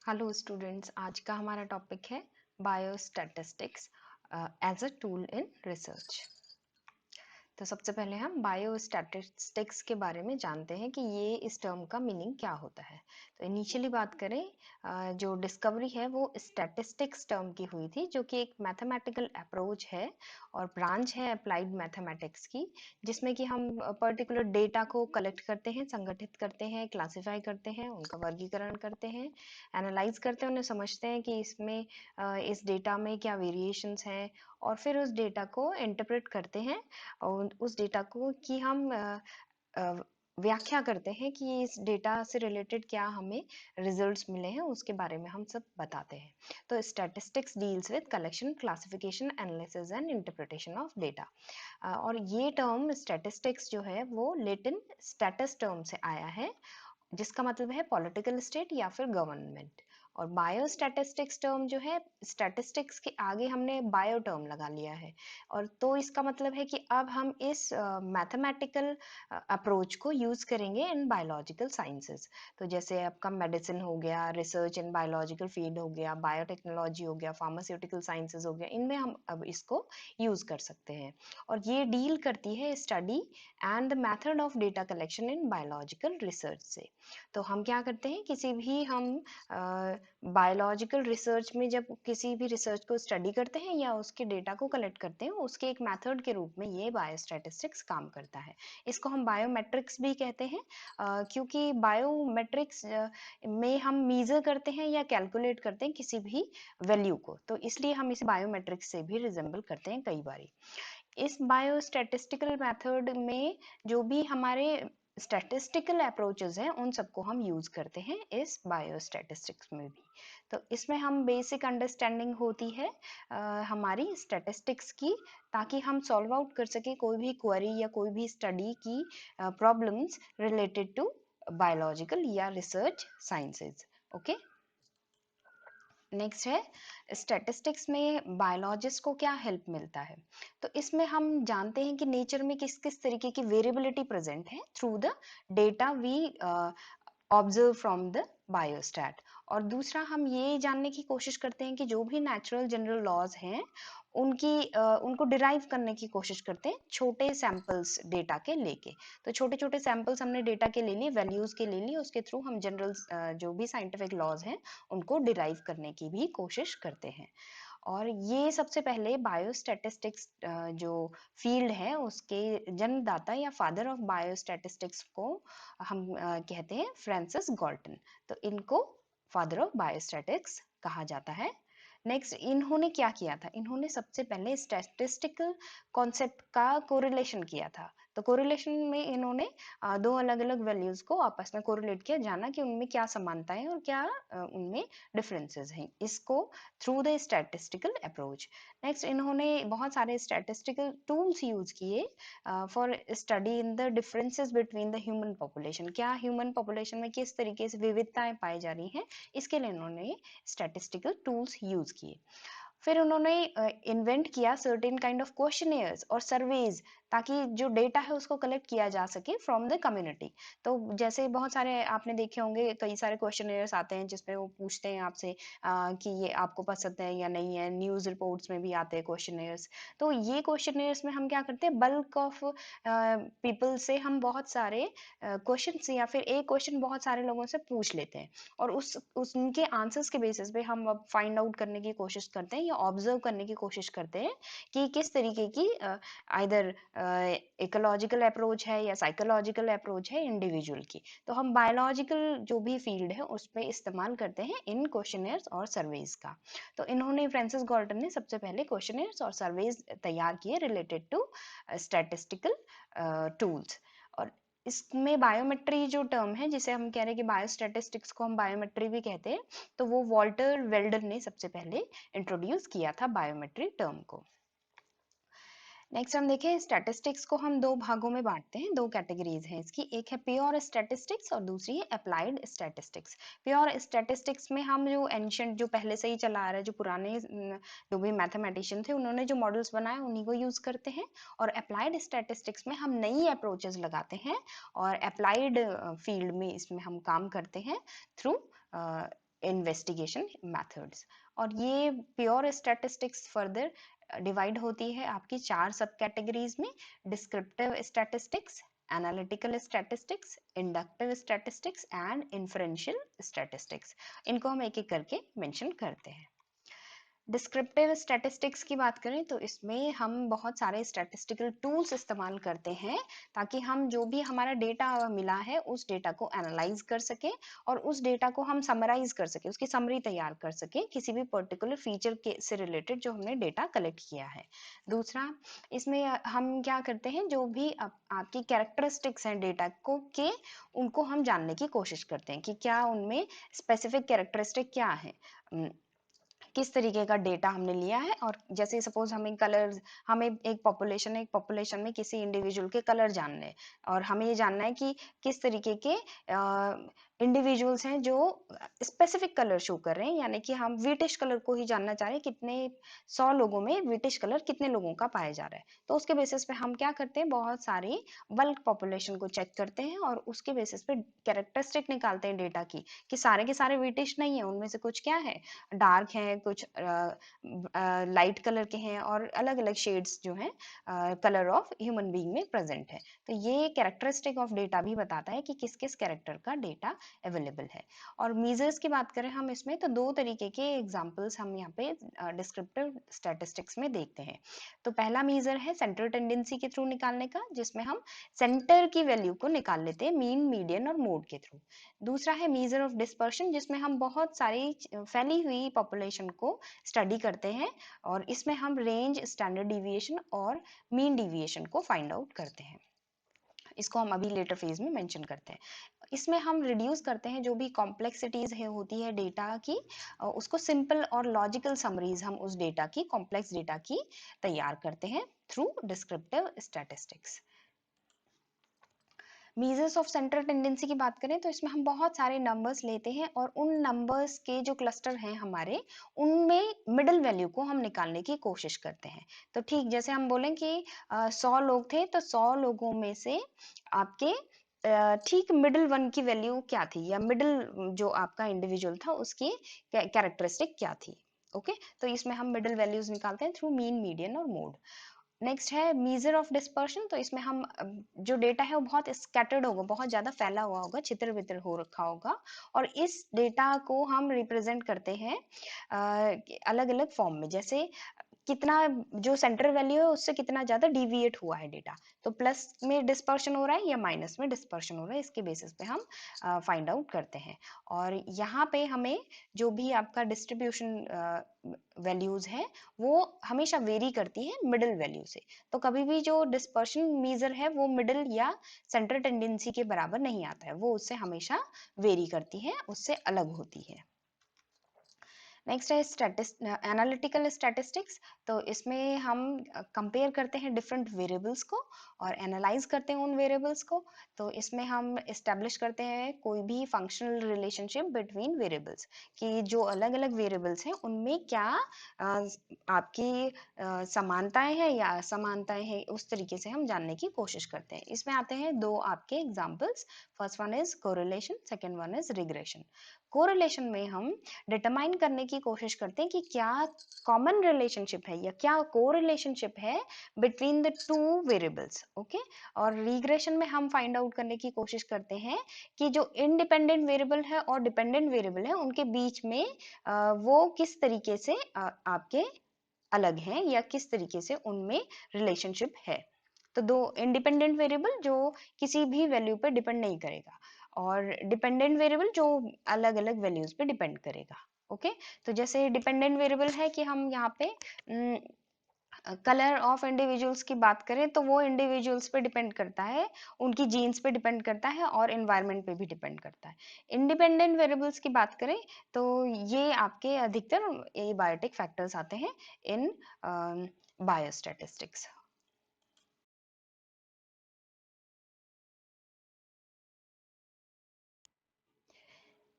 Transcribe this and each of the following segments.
Hello students, आज का हमारा टॉपिक है biostatistics as a tool in research. तो सबसे पहले हम बायोस्टैटिस्टिक्स के बारे में जानते हैं कि ये इस टर्म का मीनिंग क्या होता है। तो इनिशियली बात करें, जो डिस्कवरी है वो स्टैटिस्टिक्स टर्म की हुई थी, जो कि एक मैथमेटिकल अप्रोच है और ब्रांच है अप्लाइड मैथमेटिक्स की, जिसमें कि हम पर्टिकुलर डेटा को कलेक्ट करते हैं, संगठित करते हैं, क्लासिफाई करते हैं, उनका वर्गीकरण करते हैं, एनालाइज करते हैं, उन्हें समझते हैं कि इसमें इस डेटा में क्या वेरिएशंस हैं, और फिर उस डेटा को इंटरप्रेट करते हैं और उस डेटा को कि हम अ, व्याख्या करते हैं कि इस डेटा से रिलेटेड क्या हमें रिजल्ट्स मिले हैं, उसके बारे में हम सब बताते हैं। तो statistics deals with collection, classification, analysis and interpretation of data. और ये टर्म स्टैटिस्टिक्स जो है वो लेटिन स्टेटस टर्म से आया है, जिसका मतलब है पॉलिटिकल स्टेट या फिर गवर्नमेंट। और बायोस्टैटिस्टिक्स टर्म जो है, स्टैटिस्टिक्स के आगे हमने बायो टर्म लगा लिया है, और तो इसका मतलब है कि अब हम इस मैथमेटिकल अप्रोच को यूज करेंगे इन बायोलॉजिकल साइंसेस। तो जैसे आपका मेडिसिन हो गया, रिसर्च इन बायोलॉजिकल फील्ड हो गया, बायोटेक्नोलॉजी हो गया, फार्मास्यूटिकल साइंसेस हो गया, इनमें हम अब इसको यूज कर सकते हैं। और ये डील करती है study and the method of data collection in biological research से। तो हम क्या करते हैं, किसी भी हम बायोलॉजिकल रिसर्च में जब किसी भी रिसर्च को स्टडी करते हैं या उसके डेटा को कलेक्ट करते हैं, उसके एक मेथड के रूप में ये बायोस्टैटिस्टिक्स काम करता है। इसको हम बायोमेट्रिक्स भी कहते हैं, क्योंकि बायोमेट्रिक्स में हम मीजर करते हैं या कैलकुलेट करते हैं किसी भी वैल्यू को, तो इसलिए हम इसे बायोमेट्रिक्स से भी रिजेंबल करते हैं कई बारी। इस बायोस्टैटिस्टिकल मेथड में जो भी हमारे स्टैटिस्टिकल अप्रोचेस हैं, उन सबको हम यूज करते हैं इस बायोस्टैटिस्टिक्स में भी। तो इसमें हम बेसिक अंडरस्टैंडिंग होती है हमारी स्टैटिस्टिक्स की, ताकि हम सॉल्व आउट कर सके कोई भी क्वेरी या कोई भी स्टडी की प्रॉब्लम्स रिलेटेड टू बायोलॉजिकल या रिसर्च साइंसेज। ओके, नेक्स्ट है स्टैटिस्टिक्स में बायोलॉजिस्ट को क्या हेल्प मिलता है। तो इसमें हम जानते हैं कि नेचर में किस किस तरीके की वेरिएबिलिटी प्रेजेंट है through the data we observe from the biostat. और दूसरा, हम ये जानने की कोशिश करते हैं कि जो भी नेचुरल जनरल लॉज हैं, उनको डिराइव करने की कोशिश करते हैं छोटे सैंपल्स डेटा के लेके। तो छोटे छोटे सैंपल्स हमने डेटा के ले लिए, वैल्यूज के ले लिए, उसके थ्रू हम जनरल जो भी साइंटिफिक लॉज हैं उनको डिराइव करने की भी कोशिश करते हैं। और ये सबसे पहले बायोस्टैटिस्टिक्स जो फील्ड है उसके जन्मदाता या फादर ऑफ बायोस्टैटिस्टिक्स को हम कहते हैं फ्रांसिस गॉल्टन। तो इनको फादर ऑफ बायोस्टैटिक्स कहा जाता है। नेक्स्ट, इन्होंने क्या किया था, इन्होंने सबसे पहले स्टैटिस्टिकल कॉन्सेप्ट का कोरिलेशन किया था। तो कोरिलेशन में इन्होंने दो अलग अलग वैल्यूज को आपस में कोरिलेट किया, जाना कि उनमें क्या समानताएं हैं और क्या उनमें डिफरेंसेस हैं, इसको through the statistical approach. Next, इन्होंने बहुत सारे स्टैटिस्टिकल टूल्स यूज किए for study in the differences between the human population. क्या ह्यूमन पॉपुलेशन में किस तरीके से विविधताएं पाई जा रही हैं, इसके लिए इन्होंने स्टैटिस्टिकल टूल्स यूज किए। फिर उन्होंने इन्वेंट किया सर्टेन काइंड ऑफ क्वेश्चनियर्स और सर्वेज, ताकि जो डेटा है उसको कलेक्ट किया जा सके फ्रॉम द कम्युनिटी। तो जैसे बहुत सारे आपने देखे होंगे, कई सारे क्वेश्चनियर्स आते हैं जिसमें वो पूछते हैं आपसे कि ये आपको पसंद है या नहीं है। न्यूज़ रिपोर्ट्स में भी आते हैं क्वेश्चनियर्स। तो ये क्वेश्चनियर्स में हम क्या करते हैं, बल्क ऑफ पीपल से हम बहुत सारे क्वेश्चन या फिर एक क्वेश्चन बहुत सारे लोगों से पूछ लेते हैं, और उस उनके आंसर्स के बेसिस पे हम अब फाइंड आउट करने की कोशिश करते हैं या ऑब्जर्व करने की कोशिश करते हैं कि किस तरीके की आइदर इकोलॉजिकल अप्रोच है या साइकोलॉजिकल अप्रोच है इंडिविजुअल की। तो हम बायोलॉजिकल जो भी फील्ड है उस पर इस्तेमाल करते हैं इन क्वेश्चनियर्स और सर्वेज का। तो इन्होंने, फ्रांसिस गॉल्टन ने सबसे पहले क्वेश्चनियर्स और सर्वेज तैयार किए रिलेटेड टू स्टैटिस्टिकल टूल्स। और इसमें बायोमेट्री जो टर्म है, जिसे हम कह रहे हैं कि बायोस्टैटिस्टिक्स को हम बायोमेट्री भी कहते हैं, तो वो वॉल्टर वेल्डन ने सबसे पहले इंट्रोड्यूस किया था बायोमेट्री टर्म को। नेक्स्ट हम देखें, स्टैटिस्टिक्स को हम दो भागों में बांटते हैं, दो कैटेगरीज हैं इसकी। एक है प्योर स्टैटिस्टिक्स और दूसरी है अप्लाइड स्टैटिस्टिक्स। प्योर स्टैटिस्टिक्स में हम जो एंशियंट, जो पहले से ही चला आ रहा है, जो पुराने जो भी मैथमेटिशियन थे उन्होंने जो मॉडल्स बनाए उन्हीं को यूज करते हैं। और अप्लाइड स्टैटिस्टिक्स में हम नई अप्रोचेस लगाते हैं और अप्लाइड फील्ड में इसमें हम काम करते हैं थ्रू इन्वेस्टिगेशन मेथड्स। और ये प्योर स्टैटिस्टिक्स फर्दर डिवाइड होती है आपकी 4 सब कैटेगरीज में: descriptive statistics, analytical statistics, inductive statistics and inferential statistics. इनको हम एक एक करके मेंशन करते हैं। डिस्क्रिप्टिव स्टैटिस्टिक्स की बात करें तो इसमें हम बहुत सारे स्टैटिस्टिकल टूल्स इस्तेमाल करते हैं ताकि हम जो भी हमारा डेटा मिला है उस डेटा को एनालाइज कर सकें और उस डेटा को हम समराइज कर सकें, उसकी समरी तैयार कर सकें किसी भी पर्टिकुलर फीचर के से रिलेटेड जो हमने डेटा कलेक्ट किया है। दूसरा, इसमें हम क्या करते हैं, जो भी आपकी कैरेक्टरिस्टिक्स हैं डेटा को के उनको हम जानने की कोशिश करते हैं कि क्या उनमें स्पेसिफिक कैरेक्टरिस्टिक क्या है, किस तरीके का डेटा हमने लिया है। और जैसे सपोज हमें कलर, हमें एक पॉपुलेशन में किसी इंडिविजुअल के कलर जानने हैं और हमें ये जानना है कि किस तरीके के इंडिविजुअल्स हैं जो स्पेसिफिक कलर शो कर रहे हैं, यानी कि हम विटिश कलर को ही जानना चाह रहे हैं, कितने 100 लोगों में विटिश कलर कितने लोगों का पाया जा रहा है। तो उसके बेसिस पे हम क्या करते हैं, बहुत सारी बल्क पॉपुलेशन को चेक करते हैं और उसके बेसिस पे कैरेक्टरिस्टिक निकालते हैं डेटा की कि सारे के सारे विटिश नहीं है, उनमें से कुछ क्या है डार्क हैं, कुछ लाइट कलर के हैं और अलग अलग शेड्स जो हैं कलर ऑफ ह्यूमन बीइंग में प्रेजेंट है। तो ये कैरेक्टरिस्टिक ऑफ डेटा भी बताता है कि किस किस कैरेक्टर का डेटा अवेलेबल है। और मीजर्स की बात करें हम इसमें तो 2 तरीके के एग्जांपल्स हम यहाँ पे डिस्क्रिप्टिव स्टैटिस्टिक्स में देखते हैं। तो पहला मीजर है सेंटर टेंडेंसी के थ्रू निकालने का, जिसमें हम सेंटर की वैल्यू को निकाल लेते हैं मीन, मीडियन और मोड के थ्रू। दूसरा है मीजर ऑफ डिस्पर्शन, जिसमें हम बहुत सारी फैली हुई पॉपुलेशन को स्टडी करते हैं और इसमें हम रेंज, स्टैंडर्ड डिविएशन और मीन डिविएशन को फाइंड आउट करते हैं। इसको हम अभी लेटर फेज में मेंशन करते हैं। इसमें हम रिड्यूस करते हैं जो भी कॉम्प्लेक्सिटीज है होती है डेटा की, उसको सिंपल और लॉजिकल समरीज हम उस डेटा की, कॉम्प्लेक्स डेटा की तैयार करते हैं through descriptive statistics. Measures of central tendency की बात करें तो इसमें हम बहुत सारे नंबर्स लेते हैं और उन नंबर्स के जो क्लस्टर हैं हमारे, उनमें मिडिल वैल्यू को हम निकालने की कोशिश करते हैं। तो ठीक जैसे हम बोलें कि 100 लोग थे तो 100 लोगों में से आपके ठीक मिडिल वन की वैल्यू क्या थी, या मिडिल जो आपका इंडिविजुअल था उसकी कैरेक्टरिस्टिक क्या थी। ओके, तो इसमें हम मिडिल वैल्यूज निकालते हैं थ्रू मीन, मीडियन और मोड। नेक्स्ट है मीजर ऑफ डिस्पर्शन। तो इसमें हम जो डेटा है वो बहुत स्कैटर्ड होगा, बहुत ज़्यादा फैला हुआ होगा, छितर वितर हो रखा होगा और इस डेटा को हम रिप्रेजेंट करते हैं अलग अलग फॉर्म में। जैसे कितना जो सेंटर वैल्यू है उससे कितना ज़्यादा डिविएट हुआ है डेटा, तो प्लस में डिस्पर्शन हो रहा है या माइनस में डिस्पर्शन हो रहा है, इसके बेसिस पे हम फाइंड आउट करते हैं। और यहाँ पे हमें जो भी आपका डिस्ट्रीब्यूशन वैल्यूज है वो हमेशा वेरी करती है मिडिल वैल्यू से। तो कभी भी जो डिस्पर्शन मीजर है वो मिडिल या सेंटर टेंडेंसी के बराबर नहीं आता है, वो उससे हमेशा वेरी करती है, उससे अलग होती है। नेक्स्ट है एनालिटिकल स्टैटिस्टिक्स। तो इसमें हम कंपेयर करते हैं डिफरेंट वेरिएबल्स को और एनालाइज करते हैं उन वेरिएबल्स को। तो इसमें हम इस्टेब्लिश करते हैं कोई भी फंक्शनल रिलेशनशिप बिटवीन वेरिएबल्स, कि जो अलग अलग वेरिएबल्स हैं उनमें क्या आपकी समानताएं हैं या असमानताएं हैं, उस तरीके से हम जानने की कोशिश करते हैं। इसमें आते हैं 2 आपके examples. First one is correlation, second one is regression. Correlation में हम डिटरमाइन करने की कोशिश करते हैं कि क्या कॉमन रिलेशनशिप है या क्या कोरिलेशनशिप है बिटवीन द 2 वेरिएबल्स। ओके, और रिग्रेशन में हम फाइंड आउट करने की कोशिश करते हैं कि जो इंडिपेंडेंट वेरिएबल है और डिपेंडेंट वेरिएबल है उनके बीच में वो किस तरीके से आपके अलग हैं या किस तरीके से उनमें रिलेशनशिप है। तो 2 इंडिपेंडेंट वेरिएबल जो किसी भी वैल्यू पे डिपेंड नहीं करेगा और डिपेंडेंट वेरिएबल जो अलग अलग वैल्यूज पे डिपेंड करेगा। ओके, तो जैसे डिपेंडेंट वेरिएबल है कि हम यहाँ पे कलर ऑफ इंडिविजुअल्स की बात करें तो वो इंडिविजुअल्स पे डिपेंड करता है, उनकी जीन्स पे डिपेंड करता है और एनवायरनमेंट पे भी डिपेंड करता है। इंडिपेंडेंट वेरिएबल्स की बात करें तो ये आपके अधिकतर एबायोटिक फैक्टर्स आते हैं इन बायोस्टैटिस्टिक्स।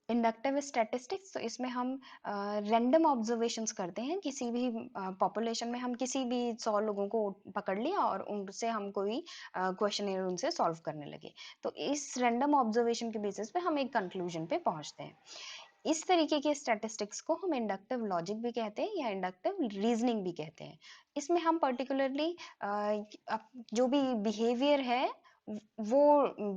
इंडक्टिव स्टैटिस्टिक्स, तो इसमें हम रैंडम ऑब्जर्वेशंस करते हैं, किसी भी पॉपुलेशन में हम किसी भी 100 लोगों को पकड़ लिया और उनसे हम कोई क्वेश्चन उनसे सॉल्व करने लगे। तो इस रैंडम ऑब्जर्वेशन के बेसिस पे हम एक कंक्लूजन पे पहुंचते हैं। इस तरीके के स्टैटिस्टिक्स को हम इंडक्टिव लॉजिक भी कहते हैं या इंडक्टिव रीजनिंग भी कहते हैं। इसमें हम पर्टिकुलरली जो भी बिहेवियर है वो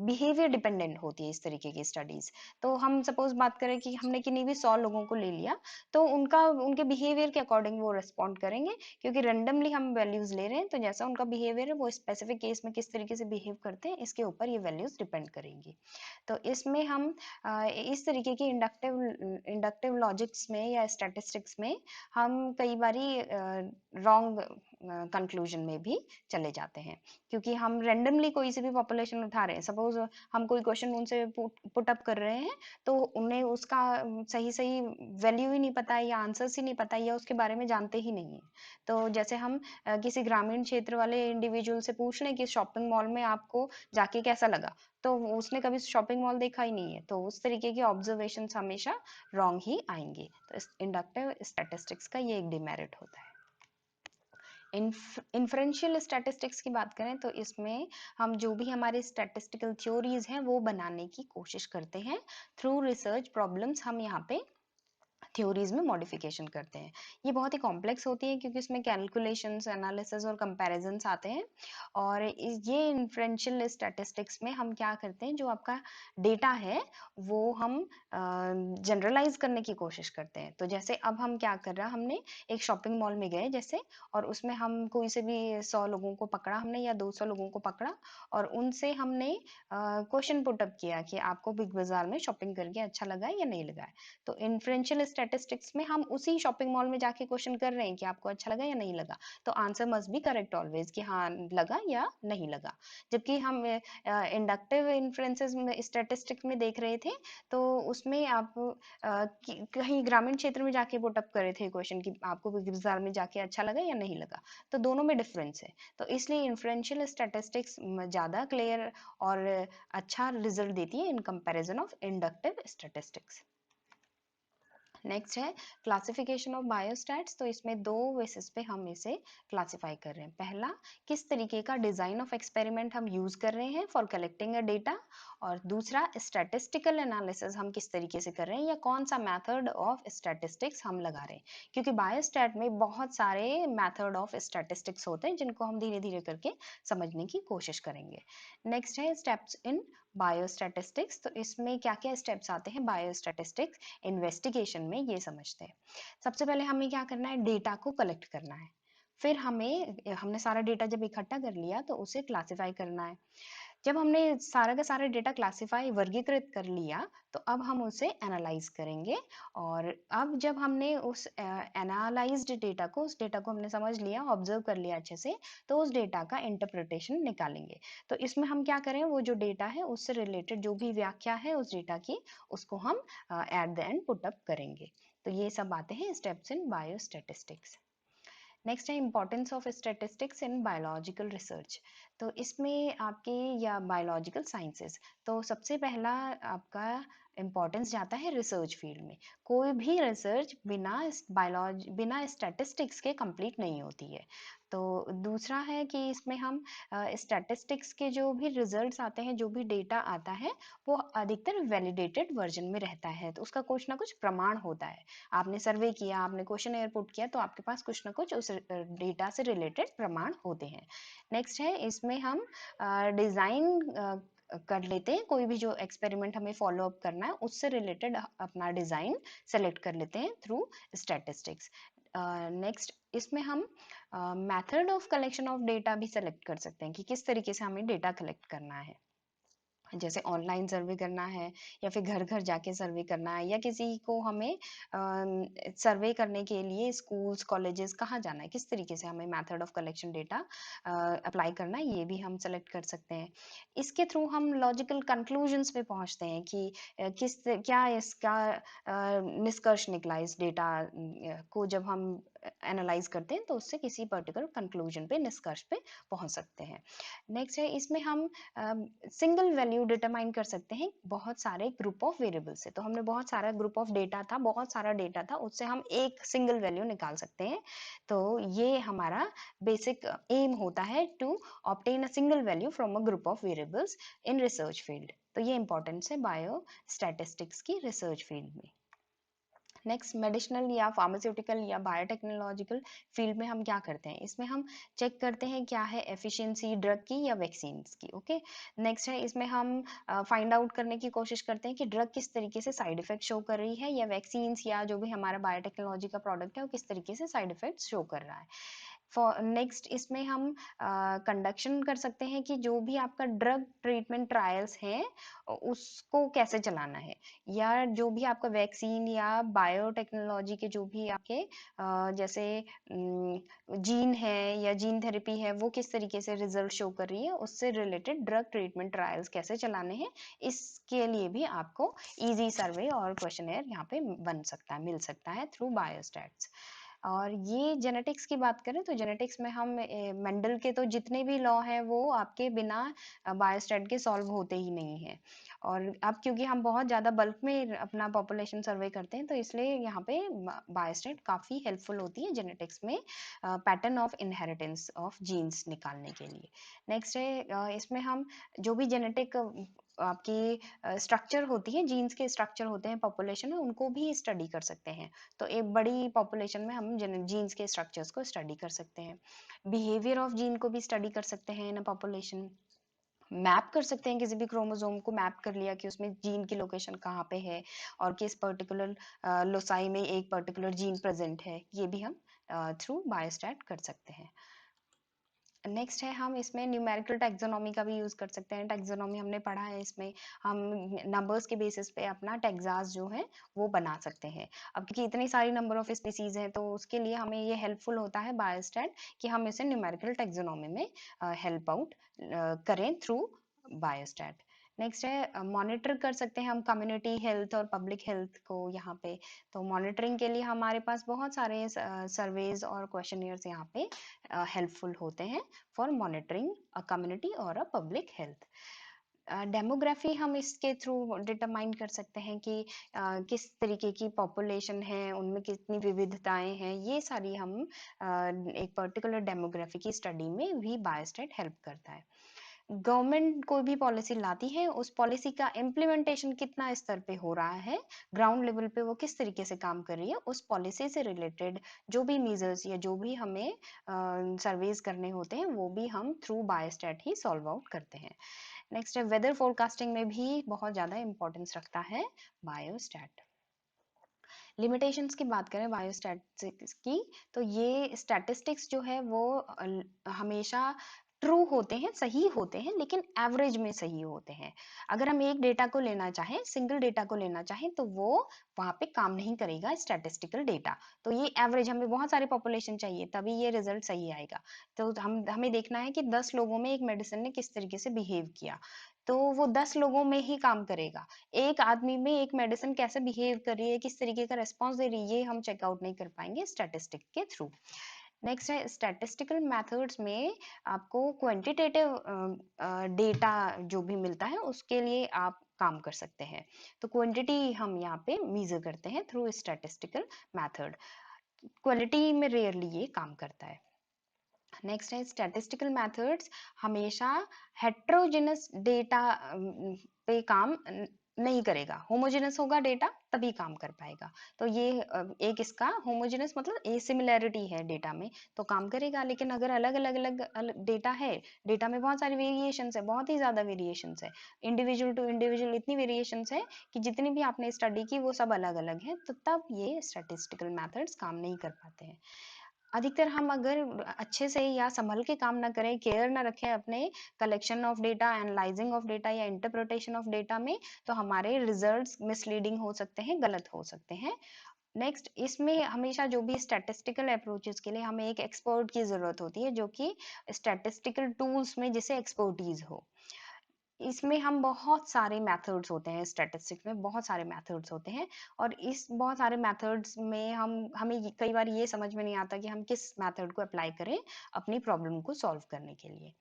बिहेवियर डिपेंडेंट होती है इस तरीके की स्टडीज। तो हम सपोज बात करें कि हमने किन्हीं भी 100 लोगों को ले लिया, तो उनका उनके बिहेवियर के अकॉर्डिंग वो रिस्पॉन्ड करेंगे, क्योंकि रेंडमली हम वैल्यूज ले रहे हैं, तो जैसा उनका बिहेवियर है वो स्पेसिफिक केस में किस तरीके से बिहेव करते हैं इसके ऊपर ये वैल्यूज डिपेंड करेंगी। तो इसमें हम इस तरीके की इंडक्टिव इंडक्टिव लॉजिक्स में या स्टैटिस्टिक्स में हम कई बारी रॉन्ग कंक्लूजन में भी चले जाते हैं, क्योंकि हम रेंडमली कोई सी भी पॉपुलेशन उठा रहे हैं। सपोज हम कोई क्वेश्चन उनसे पुट अप कर रहे हैं, तो उन्हें उसका सही सही वैल्यू ही नहीं पता है या आंसर्स ही नहीं पता है या उसके बारे में जानते ही नहीं है। तो जैसे हम किसी ग्रामीण क्षेत्र वाले इंडिविजुअल से पूछ लें कि शॉपिंग मॉल में आपको जाके कैसा लगा, तो उसने कभी शॉपिंग मॉल देखा ही नहीं है, तो उस तरीके के ऑब्जर्वेशंस हमेशा रॉन्ग ही आएंगे। तो इंडक्टिव स्टैटिस्टिक्स का ये एक डिमेरिट होता है। इन्फ्रेंशियल स्टैटिस्टिक्स की बात करें तो इसमें हम जो भी हमारे स्टैटिस्टिकल थ्योरीज हैं वो बनाने की कोशिश करते हैं थ्रू रिसर्च प्रॉब्लम्स। हम यहाँ पे थ्योरीज में मॉडिफिकेशन करते हैं। ये बहुत ही कॉम्प्लेक्स होती है क्योंकि इसमें कैलकुलेशंस, एनालिसिस और कंपैरिजंस आते हैं। और ये इन्फ्रेंशियल स्टैटिस्टिक्स में हम क्या करते हैं, जो आपका डेटा है वो हम जनरलाइज करने की कोशिश करते हैं। तो जैसे अब हम क्या कर रहा, हमने एक शॉपिंग मॉल में गए जैसे, और उसमें हम कोई से भी 100 लोगों को पकड़ा हमने या 200 लोगों को पकड़ा, और उनसे हमने क्वेश्चन पुटअप किया कि आपको बिग बाजार में शॉपिंग करके अच्छा लगा है या नहीं लगा है। तो इन्फ्रेंशियल स्टैटिस्टिक्स में हम उसी शॉपिंग मॉल में जाके क्वेश्चन कर रहे हैं कि आपको अच्छा लगा या नहीं लगा, तो answer must be correct always कि हाँ लगा या नहीं लगा। जबकि हम इंडक्टिव इन्फ्रेंसेस में स्टैटिस्टिक्स में देख रहे थे, तो उसमें आप कहीं ग्रामीण क्षेत्र में जाके पुटअप करे थे क्वेश्चन कि आपको बाजार में जाके अच्छा लगा या नहीं लगा, तो दोनों में डिफरेंस है। तो इसलिए इन्फ्रेंशियल स्टैटिस्टिक्स ज़्यादा क्लियर और अच्छा रिजल्ट देती है in comparison of inductive statistics. Next है क्लासिफिकेशन ऑफ बायोस्टैट्स। तो इसमें दो बेसिस पे हम इसे क्लासिफाई कर रहे हैं। पहला, किस तरीके का डिजाइन ऑफ एक्सपेरिमेंट हम यूज कर रहे हैं फॉर कलेक्टिंग अ डेटा, और दूसरा स्टैटिस्टिकल एनालिसिस हम किस तरीके से कर रहे हैं या कौन सा मेथड ऑफ स्टैटिस्टिक्स हम लगा रहे हैं। क्योंकि बायोस्टैट में बहुत सारे मेथड ऑफ स्टैटिस्टिक्स होते हैं जिनको हम धीरे धीरे करके समझने की कोशिश करेंगे। नेक्स्ट है स्टेप्स इन बायोस्टैटिस्टिक्स। तो इसमें क्या क्या स्टेप्स आते हैं बायोस्टैटिस्टिक्स इन्वेस्टिगेशन में, ये समझते हैं। सबसे पहले हमें क्या करना है, डेटा को कलेक्ट करना है। फिर हमने सारा डेटा जब इकट्ठा कर लिया तो उसे क्लासिफाई करना है। जब हमने सारा का सारा डेटा क्लासिफाई वर्गीकृत कर लिया, तो अब हम उसे एनालाइज करेंगे। और अब जब हमने उस एनालाइज्ड डेटा को, उस डेटा को हमने समझ लिया, ऑब्जर्व कर लिया अच्छे से, तो उस डेटा का इंटरप्रिटेशन निकालेंगे। तो इसमें हम क्या करें, वो जो डेटा है उससे रिलेटेड जो भी व्याख्या है उस डेटा की, उसको हम at the end put up करेंगे। तो ये सब आते हैं स्टेप्स इन बायोस्टैटिस्टिक्स। नेक्स्ट है importance of statistics in biological research. तो इसमें आपके या बायोलॉजिकल साइंसेस, तो सबसे पहला आपका इम्पोर्टेंस जाता है रिसर्च फील्ड में। कोई भी रिसर्च बिना स्टैटिस्टिक्स के कंप्लीट नहीं होती है। तो दूसरा है कि इसमें हम स्टैटिस्टिक्स के जो भी रिजल्ट्स आते हैं, जो भी डेटा आता है, वो अधिकतर वैलिडेटेड वर्जन में रहता है, तो उसका कुछ ना कुछ प्रमाण होता है। आपने सर्वे किया, आपने क्वेश्चन एयर पुट किया, तो आपके पास कुछ ना कुछ उस डेटा से रिलेटेड प्रमाण होते हैं। नेक्स्ट है इसमें हम डिज़ाइन कर लेते हैं, कोई भी जो एक्सपेरिमेंट हमें फॉलो अप करना है उससे रिलेटेड अपना डिज़ाइन सेलेक्ट कर लेते हैं थ्रू स्टैटिस्टिक्स। नेक्स्ट इसमें हम method of collection of data भी सेलेक्ट कर सकते हैं कि किस तरीके से हमें डेटा कलेक्ट करना है। जैसे ऑनलाइन सर्वे करना है, या फिर घर घर जाके सर्वे करना है, या किसी को हमें सर्वे करने के लिए स्कूल्स कॉलेजेस कहाँ जाना है, किस तरीके से हमें method of collection data apply करना है, ये भी हम सेलेक्ट कर सकते हैं। इसके थ्रू हम लॉजिकल कंक्लूजन्स पे पहुंचते हैं कि क्या इसका निष्कर्ष निकला इस डेटा को जब हम एनालाइज करते हैं, तो उससे किसी पर्टिकुलर कंक्लूजन पे, निष्कर्ष पे पहुंच सकते हैं। नेक्स्ट है इसमें हम सिंगल वैल्यू डिटरमाइन कर सकते हैं बहुत सारे ग्रुप ऑफ वेरिएबल से। तो हमने बहुत सारा ग्रुप ऑफ डेटा था, बहुत सारा डेटा था, उससे हम एक सिंगल वैल्यू निकाल सकते हैं। तो ये हमारा बेसिक एम होता है, to obtain a single value from a group of variables in research field. तो ये इंपॉर्टेंस है बायो स्टैटिस्टिक्स की रिसर्च फील्ड में। नेक्स्ट, मेडिसिनल या फार्मास्यूटिकल या बायोटेक्नोलॉजिकल फील्ड में हम क्या करते हैं, इसमें हम चेक करते हैं क्या है एफिशिएंसी ड्रग की या वैक्सीन की। ओके, नेक्स्ट है इसमें हम फाइंड आउट करने की कोशिश करते हैं कि ड्रग किस तरीके से साइड इफेक्ट शो कर रही है, या वैक्सीन या जो भी हमारा बायोटेक्नोलॉजी का प्रोडक्ट है वो किस तरीके से साइड इफेक्ट शो कर रहा है। फॉर नेक्स्ट, इसमें हम कंडक्शन कर सकते हैं कि जो भी आपका ड्रग ट्रीटमेंट ट्रायल्स हैं उसको कैसे चलाना है, या जो भी आपका वैक्सीन या बायोटेक्नोलॉजी के जो भी आपके जैसे जीन है या जीन थेरेपी है वो किस तरीके से रिजल्ट शो कर रही है, उससे रिलेटेड ड्रग ट्रीटमेंट ट्रायल्स कैसे चलाने हैं, इसके लिए भी आपको इजी सर्वे और क्वेश्चनएयर यहाँ पे बन सकता है, मिल सकता है थ्रू बायोस्टैट्स। और ये जेनेटिक्स की बात करें तो जेनेटिक्स में हम मेंडल के तो जितने भी लॉ हैं वो आपके बिना बायोस्टैट के सॉल्व होते ही नहीं है। और अब क्योंकि हम बहुत ज़्यादा बल्क में अपना पॉपुलेशन सर्वे करते हैं तो इसलिए यहाँ पे बायोस्टैट काफ़ी हेल्पफुल होती है जेनेटिक्स में pattern of inheritance of genes निकालने के लिए। नेक्स्ट है इसमें हम जो भी जेनेटिक आपकी स्ट्रक्चर होती है, जीन्स के स्ट्रक्चर होते हैं पॉपुलेशन में, उनको भी स्टडी कर सकते हैं। तो एक बड़ी पॉपुलेशन में हम जीन्स के स्ट्रक्चर्स को स्टडी कर सकते हैं। बिहेवियर ऑफ जीन को भी स्टडी कर सकते हैं इन अ पॉपुलेशन। मैप कर सकते हैं, किसी भी क्रोमोसोम को मैप कर लिया कि उसमें जीन की लोकेशन कहाँ पे है और किस पर्टिकुलर लोसाई में एक पर्टिकुलर जीन प्रेजेंट है, ये भी हम थ्रू बायोस्टैट कर सकते हैं। नेक्स्ट है हम इसमें न्यूमेरिकल टैक्सोनॉमी का भी यूज कर सकते हैं। टैक्सोनॉमी हमने पढ़ा है, इसमें हम नंबर्स के बेसिस पे अपना टैक्सास जो है वो बना सकते हैं। अब क्योंकि इतनी सारी नंबर ऑफ स्पीसीज हैं तो उसके लिए हमें ये हेल्पफुल होता है बायोस्टैट कि हम इसे न्यूमेरिकल टैक्सोनॉमी में हेल्प आउट करें थ्रू बायोस्टैट। नेक्स्ट है मॉनिटर कर सकते हैं हम कम्युनिटी हेल्थ और पब्लिक हेल्थ को यहाँ पे। तो मॉनिटरिंग के लिए हमारे पास बहुत सारे सर्वेज और क्वेश्चनियर्स यहाँ पे हेल्पफुल होते हैं फॉर मॉनिटरिंग अ कम्युनिटी और अ पब्लिक हेल्थ। डेमोग्राफी हम इसके थ्रू डिटरमाइन कर सकते हैं कि किस तरीके की पॉपुलेशन है, उनमें कितनी विविधताएं हैं, ये सारी हम एक पर्टिकुलर डेमोग्राफी की स्टडी में भी बायोस्टैट हेल्प करता है। गवर्नमेंट कोई भी पॉलिसी लाती है, उस पॉलिसी का इम्प्लीमेंटेशन कितना स्तर पे हो रहा है, ग्राउंड लेवल पे वो किस तरीके से काम कर रही है, उस पॉलिसी से रिलेटेड जो भी मीजर्स या जो भी हमें सर्वेज करने होते हैं वो भी हम थ्रू बायोस्टैट ही सॉल्व आउट करते हैं। नेक्स्ट है वेदर फोरकास्टिंग में भी बहुत ज़्यादा इंपॉर्टेंस रखता है बायोस्टैट। लिमिटेशंस की बात करें बायोस्टैटिस्टिक्स की, तो ये स्टैटिस्टिक्स जो है वो हमेशा ट्रू होते हैं, सही होते हैं, लेकिन एवरेज में सही होते हैं। अगर हम एक डेटा को लेना चाहें, सिंगल डेटा को लेना चाहें, तो वो वहाँ पे काम नहीं करेगा स्टैटिस्टिकल डेटा। तो ये एवरेज, हमें बहुत सारी पॉपुलेशन चाहिए तभी ये रिजल्ट सही आएगा। तो हमें देखना है कि 10 लोगों में एक मेडिसिन ने किस तरीके से बिहेव किया, तो वो 10 लोगों में ही काम करेगा। एक आदमी में एक मेडिसिन कैसे बिहेव कर रही है, किस तरीके का रेस्पॉन्स दे रही है, ये हम चेकआउट नहीं कर पाएंगे स्टैटिस्टिक के थ्रू। नेक्स्ट है स्टैटिस्टिकल मेथड्स में आपको क्वांटिटेटिव डेटा जो भी मिलता है उसके लिए आप काम कर सकते हैं। तो क्वांटिटी हम यहाँ पे मीजर करते हैं थ्रू स्टैटिस्टिकल मेथड, क्वालिटी में रेयरली ये काम करता है। नेक्स्ट है स्टैटिस्टिकल मेथड्स हमेशा हेट्रोजेनस डेटा पे काम नहीं करेगा, होमोजेनस होगा डेटा तभी काम कर पाएगा। तो ये एक इसका होमोजेनस मतलब एसिमिलैरिटी है डेटा में तो काम करेगा, लेकिन अगर अलग अलग अलग डेटा है, डेटा में बहुत सारी वेरिएशंस है, बहुत ही ज्यादा वेरिएशंस है, इंडिविजुअल टू इंडिविजुअल इतनी वेरिएशंस है कि जितनी भी आपने स्टडी की वो सब अलग अलग है, तो तब ये स्टैटिस्टिकल मेथड्स काम नहीं कर पाते हैं। अधिकतर हम अगर अच्छे से या संभल के काम ना करें, केयर ना रखें अपने collection of data, analysing of data या इंटरप्रिटेशन ऑफ डेटा में, तो हमारे रिजल्ट्स मिसलीडिंग हो सकते हैं, गलत हो सकते हैं। नेक्स्ट, इसमें हमेशा जो भी स्टैटिस्टिकल अप्रोचेस के लिए हमें एक एक्सपर्ट की जरूरत होती है जो कि स्टैटिस्टिकल टूल्स में जिसे एक्सपर्टीज हो। इसमें हम बहुत सारे मेथड्स होते हैं, स्टैटिस्टिक्स में बहुत सारे मेथड्स होते हैं, और इस बहुत सारे मेथड्स में हमें कई बार ये समझ में नहीं आता कि हम किस मेथड को अप्लाई करें अपनी प्रॉब्लम को सॉल्व करने के लिए।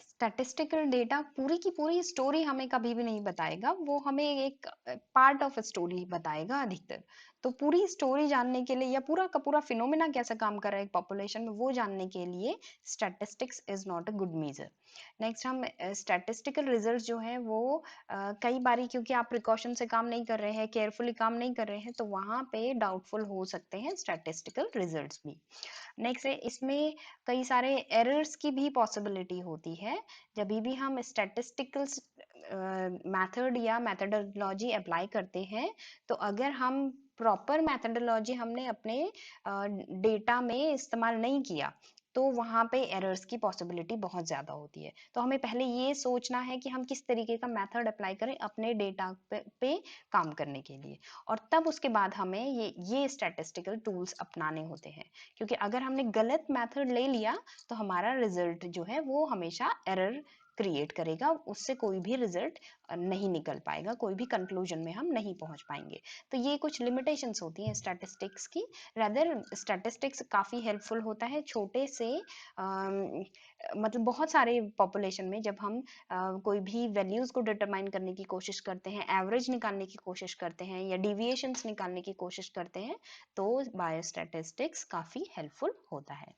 स्टैटिस्टिकल डेटा पूरी की पूरी स्टोरी हमें कभी भी नहीं बताएगा, वो हमें एक पार्ट ऑफ स्टोरी बताएगा अधिकतर। तो पूरी स्टोरी जानने के लिए या पूरा का पूरा फिनोमेना कैसे काम कर रहा है एक पॉपुलेशन में वो जानने के लिए statistics is not a good measure. Next हम स्टैटिस्टिकल रिजल्ट्स जो हैं वो कई बारी क्योंकि आप प्रिकॉशन से काम नहीं कर रहे हैं, केयरफुली काम नहीं कर रहे हैं, तो वहाँ पे डाउटफुल हो सकते हैं स्टैटिस्टिकल रिजल्ट्स भी। नेक्स्ट है इसमें कई सारे एरर्स की भी पॉसिबिलिटी होती है। जब भी हम स्टैटिस्टिकल मेथड या मेथडोलॉजी अप्लाई करते हैं, तो अगर हम प्रॉपर मेथडोलॉजी हमने अपने डेटा में इस्तेमाल नहीं किया, तो वहाँ पे एरर्स की पॉसिबिलिटी बहुत ज़्यादा होती है। तो हमें पहले ये सोचना है कि हम किस तरीके का मेथड अप्लाई करें अपने डेटा पे काम करने के लिए, और तब उसके बाद हमें ये स्टैटिस्टिकल टूल्स अपनाने होते हैं। क्योंकि अगर हमने गलत मेथड ले लिया, तो हमारा रिजल्ट जो है वो हमेशा एरर क्रिएट करेगा, उससे कोई भी रिजल्ट नहीं निकल पाएगा, कोई भी कंक्लूजन में हम नहीं पहुंच पाएंगे। तो ये कुछ लिमिटेशंस होती हैं स्टैटिस्टिक्स की। रादर स्टैटिस्टिक्स काफ़ी हेल्पफुल होता है छोटे से मतलब बहुत सारे पॉपुलेशन में, जब हम कोई भी वैल्यूज़ को डिटरमाइन करने की कोशिश करते हैं, एवरेज निकालने की कोशिश करते हैं या डिविएशंस निकालने की कोशिश करते हैं, तो बायोस्टैटिस्टिक्स काफ़ी हेल्पफुल होता है।